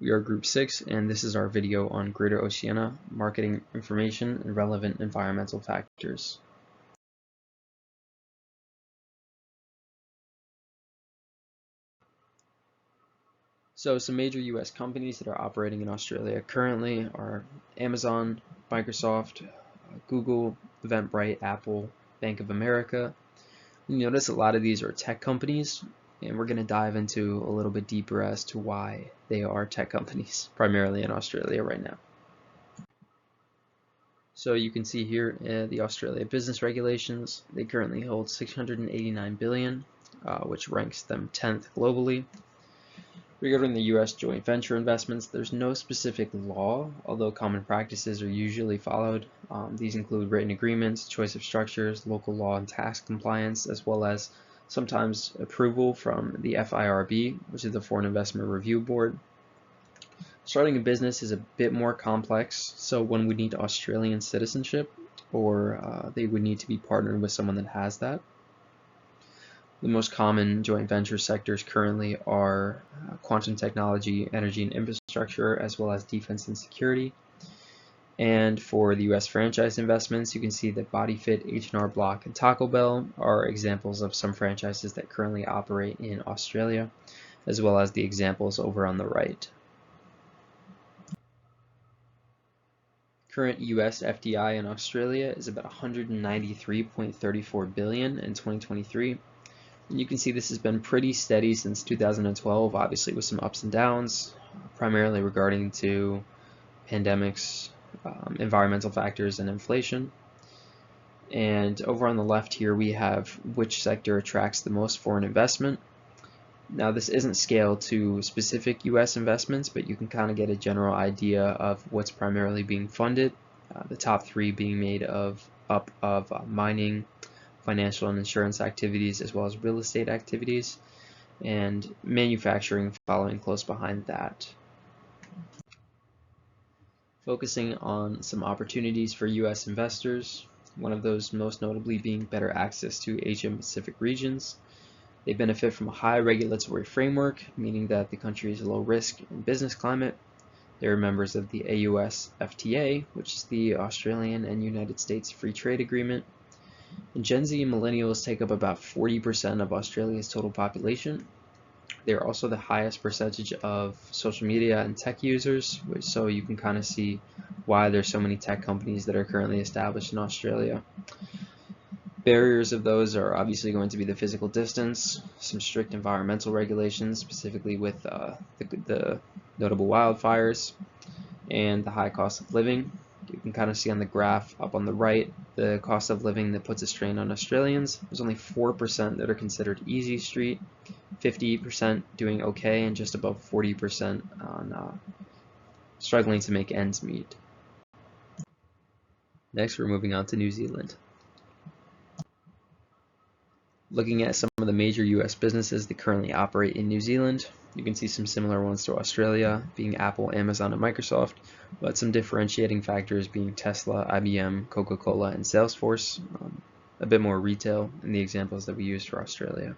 We are Group 6, and this is our video on Greater Oceania marketing information and relevant environmental factors. So some major US companies that are operating in Australia currently are Amazon, Microsoft, Google, Eventbrite, Apple, Bank of America. You notice a lot of these are tech companies, and we're going to dive into a little bit deeper as to why they are tech companies, primarily in Australia right now. So you can see here the Australia business regulations. They currently hold 689 billion, which ranks them 10th globally. Regarding the U.S. joint venture investments, there's no specific law, although common practices are usually followed. These include written agreements, choice of structures, local law and tax compliance, as well as sometimes approval from the FIRB, which is the Foreign Investment Review Board. Starting a business is a bit more complex, so one would need Australian citizenship, or they would need to be partnered with someone that has that. The most common joint venture sectors currently are quantum technology, energy and infrastructure, as well as defense and security. And for the US franchise investments, you can see that BodyFit, H&R Block, and Taco Bell are examples of some franchises that currently operate in Australia, as well as the examples over on the right. Current US FDI in Australia is about 193.34 billion in 2023. And you can see this has been pretty steady since 2012, obviously with some ups and downs, primarily regarding to pandemics, environmental factors, and inflation. And over on the left here, we have which sector attracts the most foreign investment. Now, this isn't scaled to specific US investments, but you can kind of get a general idea of what's primarily being funded. The top three being made up of mining, financial and insurance activities, as well as real estate activities, and manufacturing following close behind that. Focusing on some opportunities for US investors, one of those most notably being better access to Asia and Pacific regions. They benefit from a high regulatory framework, meaning that the country is low risk in business climate. They are members of the AUS-FTA, which is the Australian and United States Free Trade Agreement. And Gen Z and millennials take up about 40% of Australia's total population. They are also the highest percentage of social media and tech users, so you can kind of see why there's so many tech companies that are currently established in Australia. Barriers of those are obviously going to be the physical distance, some strict environmental regulations, specifically with the notable wildfires, and the high cost of living. You can kind of see on the graph up on the right the cost of living that puts a strain on Australians. There's only 4% that are considered easy street, 50% doing okay, and just above 40% on struggling to make ends meet. Next, we're moving on to New Zealand. Looking at some of the major US businesses that currently operate in New Zealand, you can see some similar ones to Australia, being Apple, Amazon, and Microsoft, but some differentiating factors being Tesla, IBM, Coca-Cola, and Salesforce, a bit more retail in the examples that we used for Australia.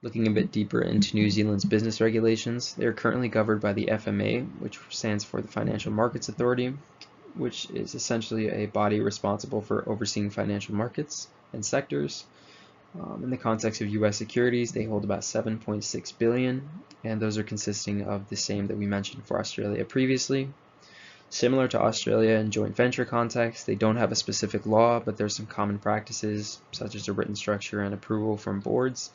Looking a bit deeper into New Zealand's business regulations, they are currently governed by the FMA, which stands for the Financial Markets Authority, which is essentially a body responsible for overseeing financial markets and sectors. In the context of US securities, they hold about 7.6 billion, and those are consisting of the same that we mentioned for Australia previously. Similar to Australia in joint venture context, they don't have a specific law, but there's some common practices such as a written structure and approval from boards.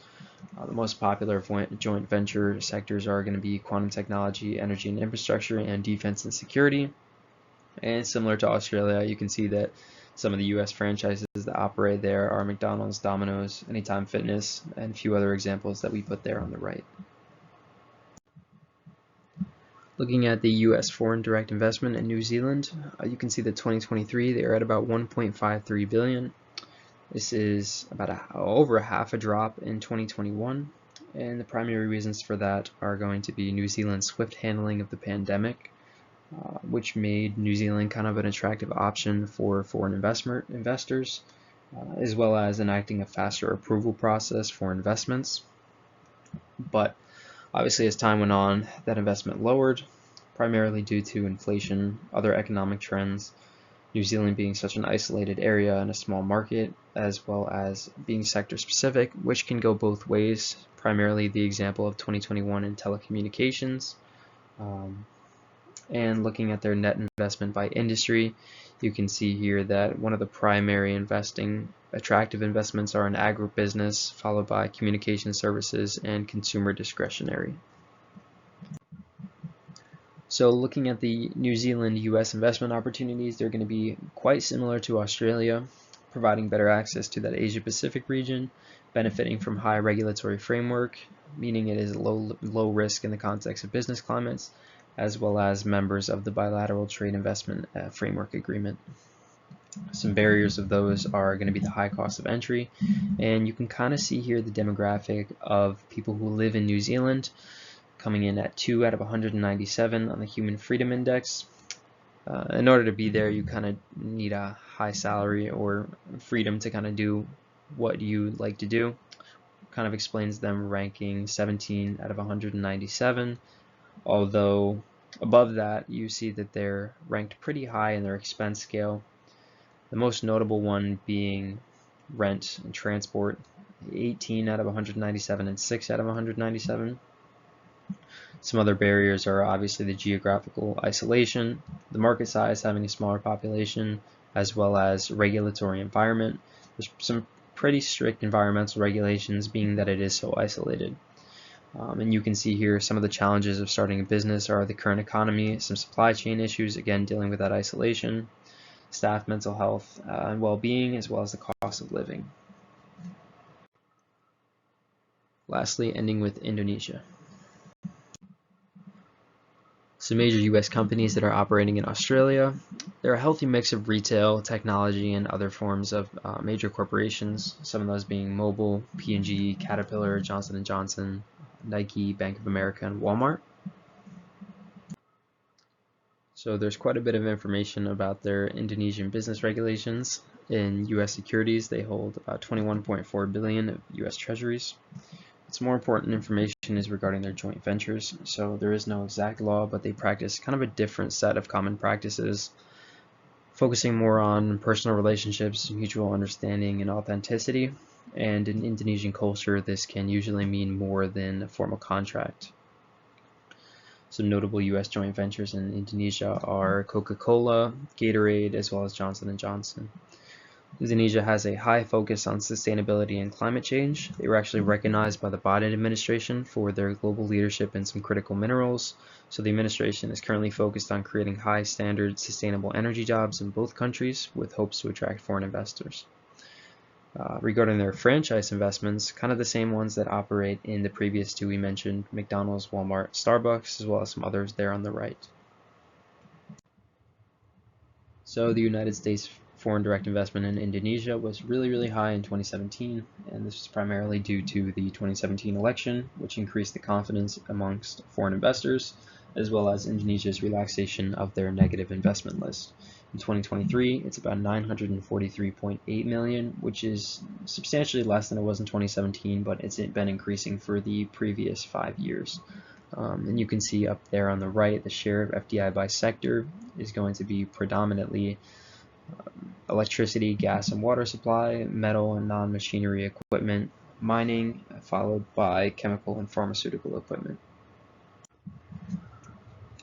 The most popular joint venture sectors are going to be quantum technology, energy and infrastructure, and defense and security. And similar to Australia, you can see that some of the US franchises that operate there are McDonald's, Domino's, Anytime Fitness, and a few other examples that we put there on the right. Looking at the US foreign direct investment in New Zealand, you can see that 2023 they are at about 1.53 billion. This is about over half a drop in 2021, and the primary reasons for that are going to be New Zealand's swift handling of the pandemic, which made New Zealand kind of an attractive option for foreign investors, as well as enacting a faster approval process for investments. But Obviously, as time went on, that investment lowered, primarily due to inflation, other economic trends, New Zealand being such an isolated area and a small market, as well as being sector specific, which can go both ways, primarily the example of 2021 in telecommunications. And looking at their net investment by industry, you can see here that one of the primary attractive investments are in agribusiness, followed by communication services and consumer discretionary. So looking at the New Zealand US investment opportunities, they're going to be quite similar to Australia, providing better access to that Asia Pacific region, benefiting from high regulatory framework, meaning it is low risk in the context of business climates, as well as members of the bilateral trade investment framework agreement. Some barriers of those are going to be the high cost of entry, and you can kind of see here the demographic of people who live in New Zealand, coming in at 2 out of 197 on the Human Freedom Index. In order to be there, you kind of need a high salary or freedom to kind of do what you like to do. Kind of explains them ranking 17 out of 197, although above that you see that they're ranked pretty high in their expense scale. The most notable one being rent and transport, 18 out of 197 and 6 out of 197. Some other barriers are obviously the geographical isolation, the market size having a smaller population, as well as regulatory environment. There's some pretty strict environmental regulations being that it is so isolated. And you can see here some of the challenges of starting a business are the current economy, some supply chain issues, again dealing with that isolation, staff mental health and well-being, as well as the cost of living. Lastly, ending with Indonesia. Some major US companies that are operating in Australia. They're a healthy mix of retail, technology, and other forms of major corporations, some of those being Mobil, P&G, Caterpillar, Johnson & Johnson, Nike, Bank of America, and Walmart. So there's quite a bit of information about their Indonesian business regulations. In US securities, they hold about 21.4 billion of US treasuries. What's more important information is regarding their joint ventures. So there is no exact law, but they practice kind of a different set of common practices, focusing more on personal relationships, mutual understanding, and authenticity. And in Indonesian culture, this can usually mean more than a formal contract. Some notable US joint ventures in Indonesia are Coca-Cola, Gatorade, as well as Johnson & Johnson. Indonesia has a high focus on sustainability and climate change. They were actually recognized by the Biden administration for their global leadership in some critical minerals. So the administration is currently focused on creating high standard sustainable energy jobs in both countries with hopes to attract foreign investors. Regarding their franchise investments, kind of the same ones that operate in the previous two we mentioned, McDonald's, Walmart, Starbucks, as well as some others there on the right. So the United States foreign direct investment in Indonesia was really high in 2017, and this was primarily due to the 2017 election, which increased the confidence amongst foreign investors, as well as Indonesia's relaxation of their negative investment list. In 2023, it's about 943.8 million, which is substantially less than it was in 2017, but it's been increasing for the previous 5 years. And you can see up there on the right, the share of FDI by sector is going to be predominantly electricity, gas and water supply, metal and non-machinery equipment, mining, followed by chemical and pharmaceutical equipment.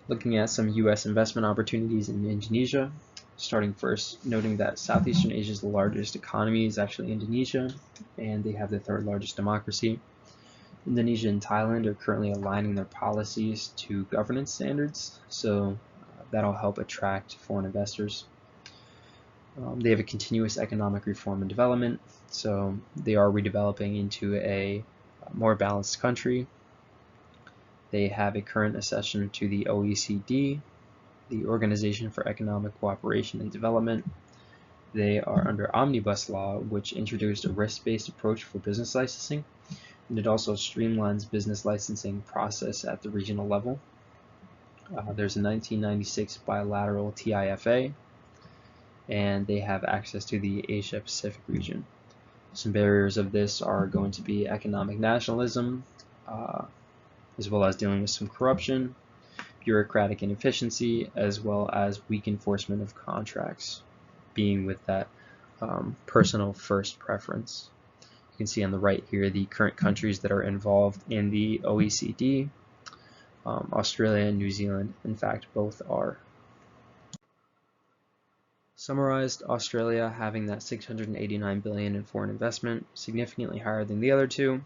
Looking at some US investment opportunities in Indonesia, starting first, noting that Southeastern Asia's largest economy is actually Indonesia, and they have the third largest democracy. Indonesia and Thailand are currently aligning their policies to governance standards, so that'll help attract foreign investors. They have a continuous economic reform and development, so they are redeveloping into a more balanced country. They have a current accession to the OECD, the Organization for Economic Cooperation and Development. They are under Omnibus Law, which introduced a risk-based approach for business licensing, and it also streamlines business licensing process at the regional level. There's a 1996 bilateral TIFA, and they have access to the Asia Pacific region. Some barriers of this are going to be economic nationalism, as well as dealing with some corruption, bureaucratic inefficiency, as well as weak enforcement of contracts, being with that personal first preference. You can see on the right here the current countries that are involved in the OECD. Australia and New Zealand, in fact, both are. Summarized, Australia having that $689 billion in foreign investment, significantly higher than the other two.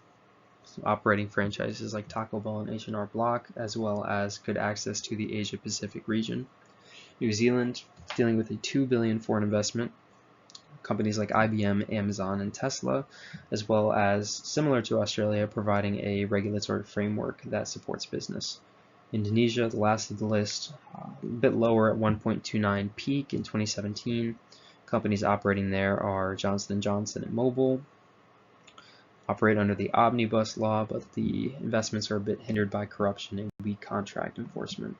Operating franchises like Taco Bell and H&R Block, as well as good access to the Asia Pacific region. New Zealand dealing with a $2 billion foreign investment, companies like IBM, Amazon, and Tesla, as well as, similar to Australia, providing a regulatory framework that supports business. Indonesia, the last of the list, a bit lower at 1.29 peak in 2017. Companies operating there are Johnson & Johnson and Mobil. Operate under the omnibus law, but the investments are a bit hindered by corruption and weak contract enforcement.